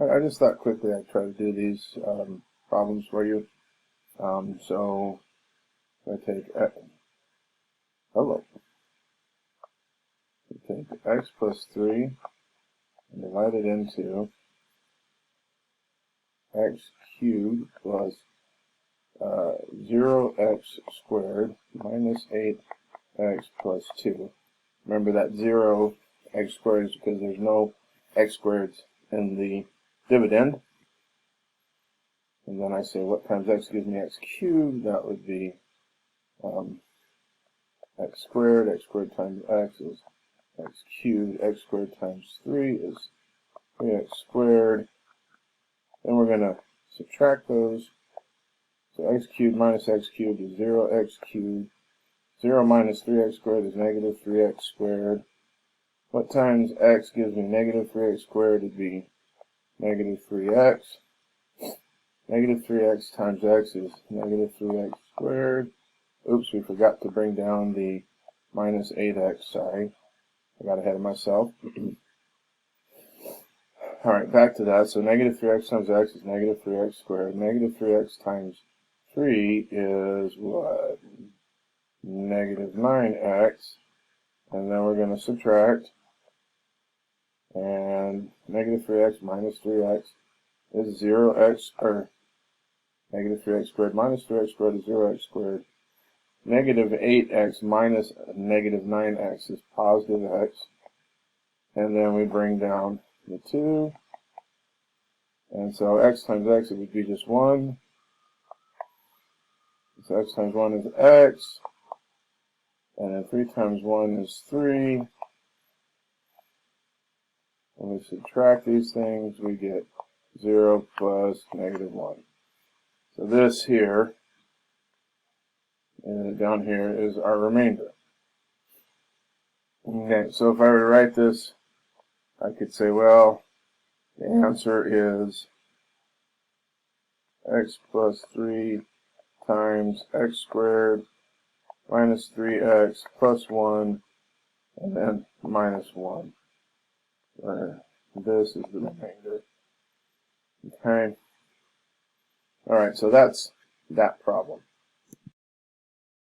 I just thought quickly I'd try to do these problems for you. So I take x plus 3 and divide it into x cubed plus 0x squared minus 8x plus 2. Remember that 0x squared is because there's no x squareds in the dividend. And then I say what times x gives me x cubed. That would be x squared times x is x cubed, x squared times 3 is 3x squared. Then we're going to subtract those. So x cubed minus x cubed is 0x cubed. 0 minus 3x squared is negative 3x squared. What times x gives me negative 3x squared would be negative 3x. Negative 3x times x is negative 3x squared. Oops, we forgot to bring down the minus 8x, sorry. I got ahead of myself. Alright, back to that. So negative 3x times x is negative 3x squared. Negative 3x times 3 is what? Negative 9x. And then we're going to subtract. And negative 3x minus 3x is 0x, or negative 3x squared minus 3x squared is 0x squared. Negative 8x minus negative 9x is positive x. And then we bring down the 2. And so x times x, it would be just 1. So x times 1 is x. And then 3 times 1 is 3. When we subtract these things, we get 0 plus negative 1. So this here, and down here, is our remainder. Okay, so if I were to write this, I could say, well, the answer is x plus 3 times x squared minus 3x plus 1, and then minus 1. Where this is the remainder. Okay. Alright, so that's that problem.